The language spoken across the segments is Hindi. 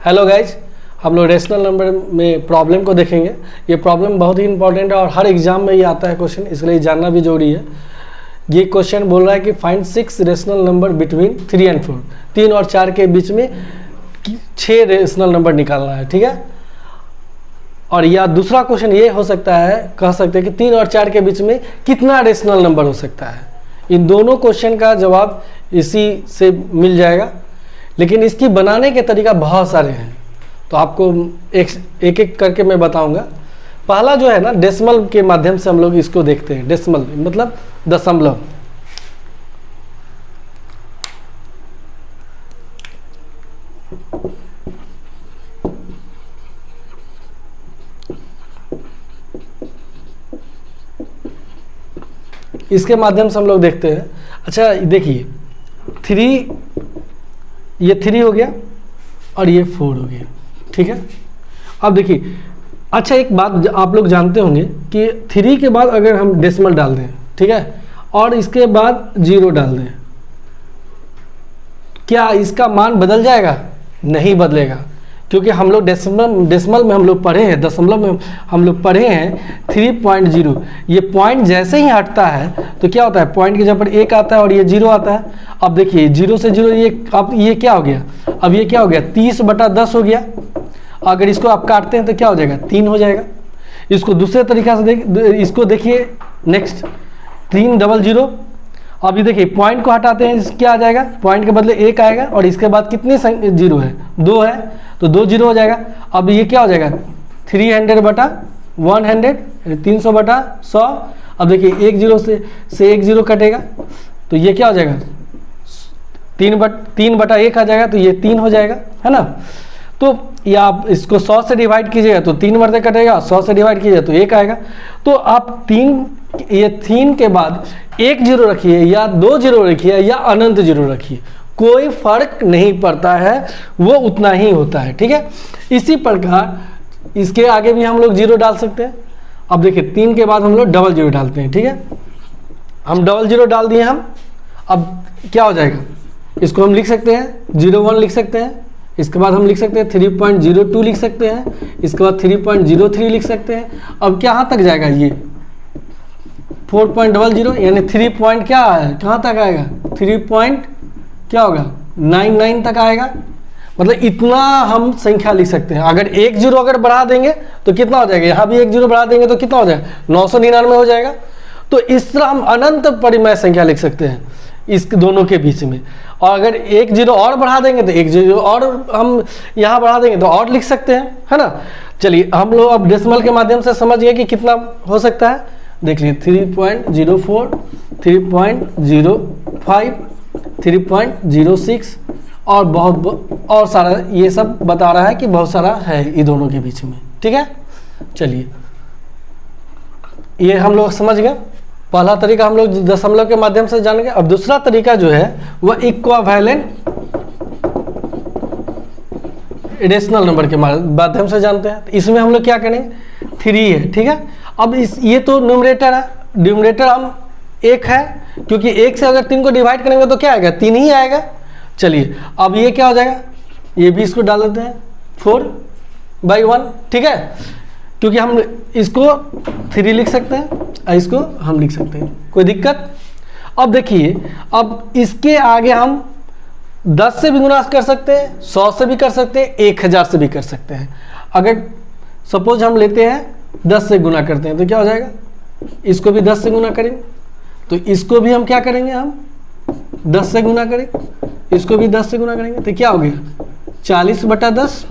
हेलो गाइज, हम लोग रेशनल नंबर में प्रॉब्लम को देखेंगे। ये प्रॉब्लम बहुत ही इंपॉर्टेंट है और हर एग्जाम में ये आता है क्वेश्चन, इसलिए जानना भी जरूरी है। ये क्वेश्चन बोल रहा है कि find 6 rational number between 3 and 4, 3 और 4 के बीच में 6 रेशनल नंबर निकालना है, ठीक है। और या दूसरा क्वेश्चन ये हो सकता है, कह सकते हैं कि 3 और 4 के बीच में कितना रेशनल नंबर हो सकता है। इन दोनों क्वेश्चन का जवाब इसी से मिल जाएगा, लेकिन इसकी बनाने के तरीका बहुत सारे हैं, तो आपको एक एक करके मैं बताऊंगा। पहला जो है ना, डेसिमल के माध्यम से हम लोग इसको देखते हैं। डेसिमल मतलब दशमलव। इसके माध्यम से हम लोग देखते हैं। अच्छा देखिए, 3, ये 3 हो गया और ये 4 हो गया, ठीक है। अब देखिए, अच्छा एक बात आप लोग जानते होंगे कि 3 के बाद अगर हम डेसिमल डाल दें, ठीक है, और इसके बाद 0 डाल दें, क्या इसका मान बदल जाएगा? नहीं बदलेगा, क्योंकि हम लोग डेसिमल में हम लोग पढ़े हैं, दशमलव में हम लोग पढ़े हैं 3.0। ये पॉइंट जैसे ही हटता है तो क्या होता है, पॉइंट के जब पर 1 आता है और ये 0 आता है। अब देखिए 0 से 0 ये, अब ये क्या हो गया, अब ये क्या हो गया, 30/10 हो गया। अगर इसको आप काटते हैं तो क्या हो जाएगा, 3 हो जाएगा। इसको दूसरे तरीका से इसको देखिए, नेक्स्ट 300। अभी देखिए पॉइंट को हटाते हैं, क्या आ जाएगा, पॉइंट के बदले 1 आएगा और इसके बाद कितनी 0 है, 2 है, तो 2 0 हो जाएगा। अब ये क्या हो जाएगा, 300/100, 300/100। अब देखिए 1 0 से 1 0 कटेगा, तो ये क्या हो जाएगा, 3/1 आ जाएगा, तो ये 3 हो जाएगा, है ना। तो या आप इसको 100 से डिवाइड कीजिएगा तो 3 मरते कटेगा, 100 से डिवाइड कीजिएगा तो 1 आएगा। तो आप 3 के बाद 1 0 रखिए या 2 0 रखिए या अनंत 0 रखिए, कोई फर्क नहीं पड़ता है, वो उतना ही होता है, ठीक है। इसी प्रकार इसके आगे भी हम लोग 0 डाल सकते हैं। अब देखिए 3 के बाद हम लोग 0 डालते हैं, ठीक है। हम 0 डाल दिए हम, अब क्या हो जाएगा, इसको हम लिख सकते हैं 01 लिख सकते हैं। इसके बाद हम लिख सकते हैं 3.02 लिख सकते हैं। इसके बाद 3.03 लिख सकते हैं। अब कहाँ तक जाएगा, ये 4.00 यानी 3 पॉइंट क्या है, कहाँ तक आएगा, 3 क्या होगा 99 तक आएगा। मतलब इतना हम संख्या लिख सकते हैं। अगर 1 0 अगर बढ़ा देंगे तो कितना हो जाएगा, यहाँ भी 1 0 बढ़ा देंगे तो कितना हो जाएगा, 999 हो जाएगा। तो इस तरह हम अनंत परिमेय संख्या लिख सकते हैं इस दोनों के बीच में। और अगर 1 0 और बढ़ा देंगे तो 1 0 और हम यहाँ बढ़ा देंगे तो और लिख सकते हैं, है ना। चलिए हम लोग अब डेसिमल के माध्यम से समझ गए कि कितना हो सकता है। देख लीजिए 3.04, 3.05, 3.06 और बहुत और सारा, ये सब बता रहा है कि बहुत सारा है ये दोनों के बीच में, ठीक है। चलिए ये हम लोग समझ गए। पहला तरीका हम लोग दशमलव के माध्यम से जान गए। अब दूसरा तरीका जो है वह इक्विवेलेंट रेशनल नंबर के माध्यम से जानते हैं। तो इसमें हम लोग क्या करेंगे, 3 है, ठीक है। अब ये तो न्यूमरेटर है, न्यूमरेटर हम 1 है, क्योंकि 1 से अगर 3 को डिवाइड करेंगे तो क्या आएगा, 3 ही आएगा। चलिए अब ये क्या हो जाएगा, ये भी इसको डाल देते हैं 4/1, ठीक है, क्योंकि हम इसको 3 लिख सकते हैं और इसको हम लिख सकते हैं, कोई दिक्कत। अब देखिए, अब इसके आगे हम 10 से भी गुना कर सकते हैं, 100 से भी कर सकते हैं, 1000 से भी कर सकते हैं। अगर सपोज हम लेते हैं 10 से गुना करते हैं तो क्या हो जाएगा, इसको भी 10 से गुना करेंगे तो इसको भी हम क्या करेंगे, हम 10 से गुना करेंगे, इसको भी 10 से गुना करेंगे तो क्या हो गया 40/10।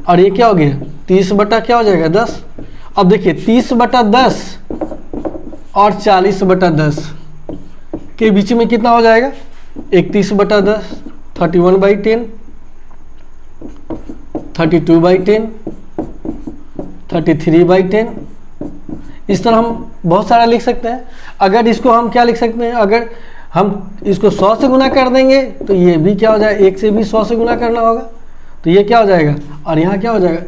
और ये क्या हो गया 30 क्या हो जाएगा 10। अब देखिए 30/10 और 40/10 के बीच में कितना हो जाएगा, 31/10, 31/10, 32/10, 33/10। इस तरह हम बहुत सारा लिख सकते हैं। अगर इसको हम क्या लिख सकते हैं, अगर हम इसको 100 से गुना कर देंगे तो ये भी क्या हो जाएगा, 1 से भी 100 से गुना करना होगा तो ये क्या हो जाएगा, और यहाँ क्या हो जाएगा,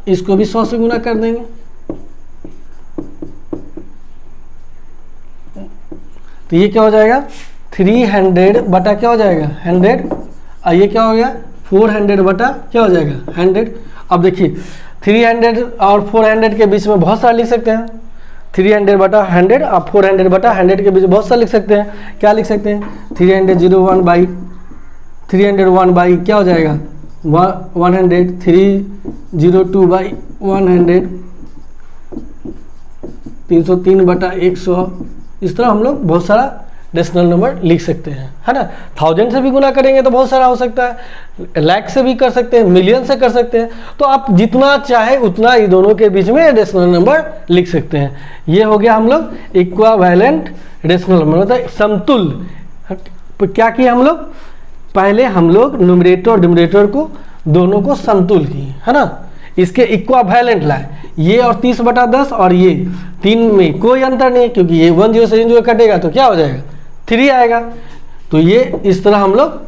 इसको भी 100 से गुना कर देंगे तो ये क्या हो जाएगा 300 बटा क्या हो जाएगा 100 और ये क्या हो गया 400 बटा क्या हो जाएगा 100। अब देखिए 300 और 400 के बीच में बहुत सारा लिख सकते हैं, 300 बटा 100 और 400 बटा 100 के बीच बहुत सारा लिख सकते हैं। क्या लिख सकते हैं 301 बाई 301 बाई क्या हो जाएगा 100, 302 बाई 100, 303 बटा 100। इस तरह हम लोग बहुत सारा डेसिमल नंबर लिख सकते हैं, है ना। 1000 से भी गुना करेंगे तो बहुत सारा हो सकता है, लाख से भी कर सकते हैं, मिलियन से कर सकते हैं। तो आप जितना चाहे उतना ये दोनों के बीच में डेसिमल नंबर लिख सकते हैं। ये हो गया हम लोग इक्विवेलेंट डेसिमल नंबर, मतलब समतुल्य। क्या किया हम लोग, पहले हम लोग न्यूमरेटर और डिनोमिनेटर को दोनों को समतुल्य किए, है ना। इसके इक्विवेलेंट लाए, ये और 30 बटा 10 और ये 3 में कोई अंतर नहीं है, क्योंकि ये 10 से 0 कटेगा तो क्या हो जाएगा 3 आएगा। तो ये इस तरह हम लोग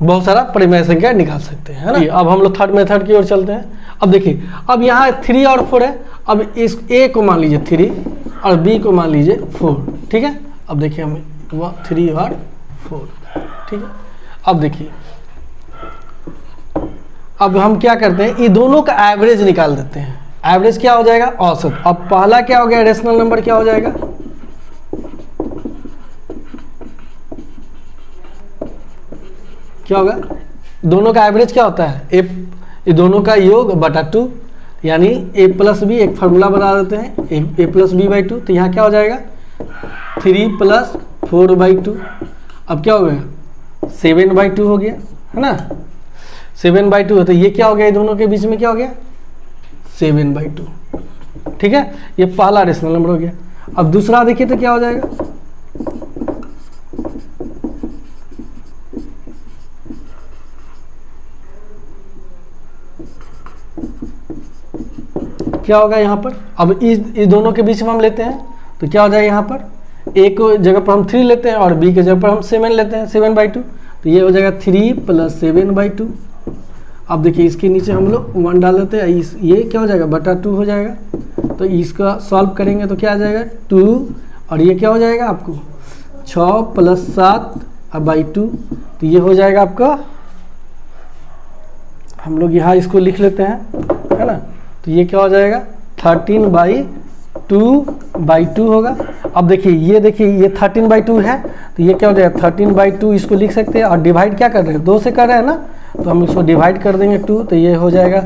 बहुत सारा परिमेय संख्या निकाल सकते हैं, है ना। अब हम लोग थर्ड मेथड की ओर चलते हैं। अब देखिए, अब यहाँ 3 और 4 है। अब इस ए को मान लीजिए 3 और बी को मान लीजिए 4, ठीक है। अब देखिए हमें 3 और 4, ठीक है। अब देखिए, अब हम क्या करते हैं, ये दोनों का एवरेज निकाल देते हैं। एवरेज क्या हो जाएगा, औसत। अब पहला क्या हो गया, रेशनल नंबर क्या हो जाएगा, क्या होगा, दोनों का एवरेज क्या होता है, ये दोनों का योग बटा 2, यानी a प्लस बी, एक फार्मूला बना देते हैं, a प्लस बी बाई 2। तो यहाँ क्या हो जाएगा 3 प्लस 4 बाई 2। अब क्या हो गया 7 बाई 2 हो गया, है ना। 7 बाई 2 है, तो ये क्या हो गया, दोनों के बीच में क्या हो गया 7 बाई 2, ठीक है। ये पहला रेशनल नंबर हो गया। अब दूसरा देखिए तो क्या हो जाएगा, क्या होगा यहाँ पर। अब इस दोनों के बीच में हम लेते हैं तो क्या हो जाएगा, यहाँ पर ए को जगह पर हम 3 लेते हैं और बी के जगह पर हम 7 लेते हैं, 7 बाई 2। तो ये हो जाएगा 3 प्लस 7 बाई 2। अब देखिए इसके नीचे हम लोग 1 डाल देते हैं, ये क्या हो जाएगा बटा 2 हो जाएगा। तो इसका सॉल्व करेंगे तो क्या आ जाएगा 2, और ये क्या हो जाएगा आपको 6 प्लस 7 बाई 2। तो ये हो जाएगा आपका, हम लोग यहाँ इसको लिख लेते हैं, है ना। तो ये क्या हो जाएगा 13 बाई 2 होगा। अब देखिए ये 13 बाई 2 है, तो ये क्या हो जाएगा 13 बाई 2, इसको लिख सकते हैं। और डिवाइड क्या कर रहे हैं, 2 से कर रहे हैं ना, तो हम इसको डिवाइड कर देंगे 2। तो ये हो जाएगा,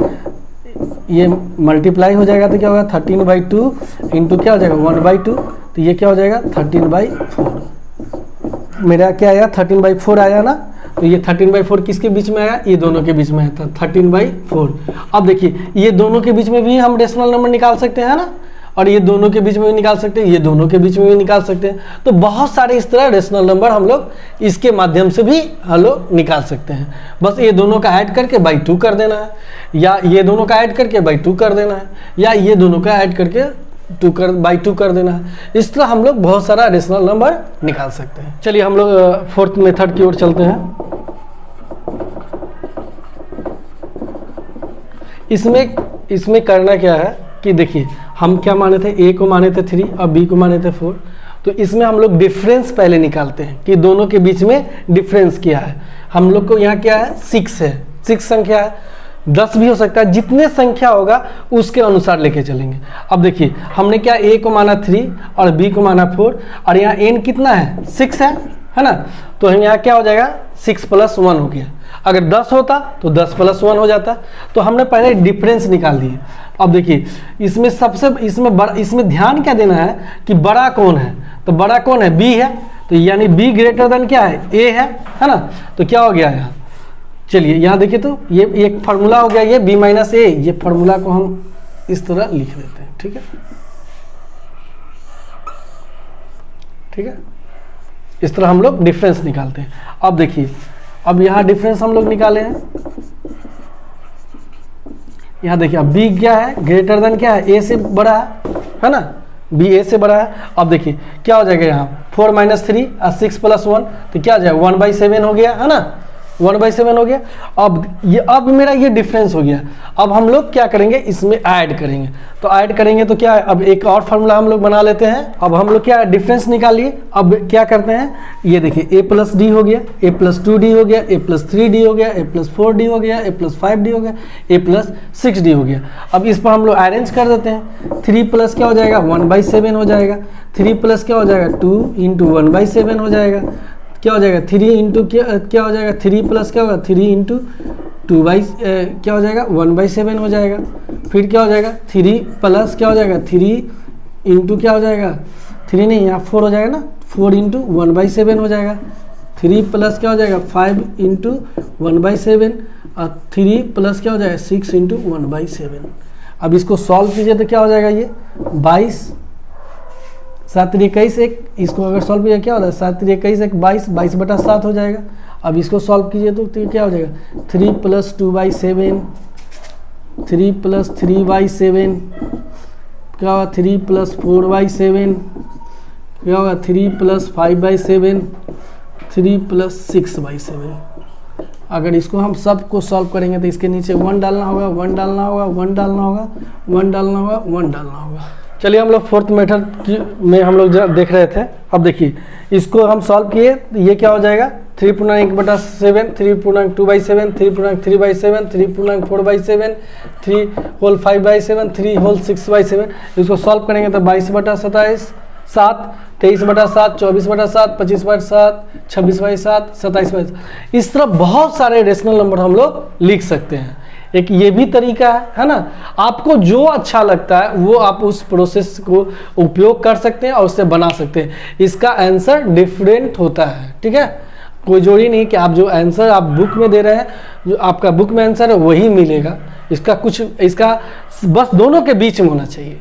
ये मल्टीप्लाई हो जाएगा, तो क्या होगा 13 बाई 2 इंटू क्या हो जाएगा 1 बाई 2। तो ये क्या हो जाएगा 13 बाई 4। मेरा क्या आया 13 बाई 4 आया ना। तो ये 13 बाई 4 किसके बीच में आया, ये दोनों के बीच में है, 13 बाई 4। अब देखिए ये दोनों के बीच में भी हम डेसिमल नंबर निकाल सकते हैं ना, और ये दोनों के बीच में भी निकाल सकते हैं, ये दोनों के बीच में भी निकाल सकते हैं। तो बहुत सारे इस तरह डेसिमल नंबर हम लोग इसके माध्यम से भी हम लोग निकाल सकते हैं। बस ये दोनों का ऐड करके बाई 2 कर देना है, या ये दोनों का ऐड करके बाई 2 कर देना है, या ये दोनों का ऐड करके बाई 2 कर देना है। इस तरह हम लोग बहुत सारा डेसिमल नंबर निकाल सकते हैं। चलिए हम लोग फोर्थ मेथड की ओर चलते हैं। इसमें करना क्या है कि देखिए, हम क्या माने थे, ए को माने थे 3 और बी को माने थे 4। तो इसमें हम लोग डिफरेंस पहले निकालते हैं कि दोनों के बीच में डिफरेंस क्या है। हम लोग को यहाँ क्या है 6 है, 6 संख्या है, 10 भी हो सकता है, जितने संख्या होगा उसके अनुसार लेके चलेंगे। अब देखिए हमने क्या ए को माना 3 और बी को माना 4, और यहाँ एन कितना है 6 है ना। तो हम यहाँ क्या हो जाएगा 6 प्लस 1 हो गया। अगर 10 होता तो 10 प्लस 1 हो जाता। तो हमने पहले डिफरेंस निकाल दिए। अब देखिए इसमें ध्यान क्या देना है कि बड़ा कौन है, तो बड़ा कौन है बी है, तो यानी बी ग्रेटर देन क्या है ए है ना। तो क्या हो गया यहाँ, चलिए यहाँ देखिए, तो ये एक फार्मूला हो गया, ये बी माइनस ए, ये फार्मूला को हम इस तरह लिख देते हैं, ठीक है, ठीक है। इस तरह हम लोग डिफरेंस निकालते हैं। अब देखिए, अब यहाँ डिफरेंस हम लोग निकाले हैं, यहाँ देखिए अब बी क्या है ग्रेटर देन क्या है ए से बड़ा है ना, बी ए से बड़ा है। अब देखिए क्या हो जाएगा यहाँ 4 माइनस 3 और 6 प्लस 1, तो क्या हो जाएगा 1/7 हो गया, है ना। 1/7 हो गया। अब मेरा ये डिफरेंस हो गया। अब हम लोग क्या करेंगे, इसमें ऐड करेंगे। तो ऐड करेंगे तो क्या है, अब एक और फार्मूला हम लोग बना लेते हैं। अब हम लोग क्या डिफरेंस निकालिए। अब क्या करते हैं, ये देखिए a+d हो गया, a+2d हो गया, a+3d हो गया, a+4d हो गया, a+5d हो गया, a+6d हो गया। अब इस पर हम लोग अरेंज कर देते हैं। 3 प्लस क्या हो जाएगा, 1/7 हो जाएगा। 3 प्लस क्या हो जाएगा, 2 × 1/7 हो जाएगा। क्या हो जाएगा, 3 इंटू क्या हो जाएगा, 3 प्लस क्या होगा, 3 इंटू 2 क्या हो जाएगा, 1/7 हो जाएगा। फिर क्या हो जाएगा, 3 प्लस क्या हो जाएगा, 3 इंटू क्या हो जाएगा, 3 नहीं यहाँ 4 हो जाएगा ना, 4 इंटू 1/7 हो जाएगा। 3 प्लस क्या हो जाएगा, 5 इंटू 1/7 और 3 प्लस क्या हो जाएगा, 6 इंटू 1/7। अब इसको सॉल्व कीजिए तो क्या हो जाएगा, ये 22 7 × 21 1, इसको अगर सॉल्व कीजिए क्या होता है, 7 × 21 1 22, 22/7 हो जाएगा। अब इसको सॉल्व कीजिए तो क्या हो जाएगा, 3 + 2/7, 3 + 3/7 क्या होगा, 3 + 4/7 क्या होगा, 3 + 5/7, 3 + 6/7। अगर इसको हम सबको सॉल्व करेंगे तो इसके नीचे 1 डालना होगा, 1 डालना होगा, 1 डालना होगा, 1 डालना होगा, 1 डालना होगा। चलिए हम लोग फोर्थ मेथड में हम लोग देख रहे थे। अब देखिए इसको हम सॉल्व किए तो ये क्या हो जाएगा, 3/1/7, 3/2/7, 3/3/7, 3/4/7, 3 होल 5/7, 3 होल 6/7। इसको सॉल्व करेंगे तो 22/27, 7, 23/7, 24/7, 25/7, 26/7, 27/7। इस तरह बहुत सारे रेशनल नंबर हम लोग लिख सकते हैं। एक ये भी तरीका है ना। आपको जो अच्छा लगता है वो आप उस प्रोसेस को उपयोग कर सकते हैं और उससे बना सकते हैं। इसका आंसर डिफरेंट होता है, ठीक है। कोई जोड़ी नहीं कि आप जो आंसर आप बुक में दे रहे हैं, जो आपका बुक में आंसर है वही मिलेगा। इसका बस दोनों के बीच में होना चाहिए।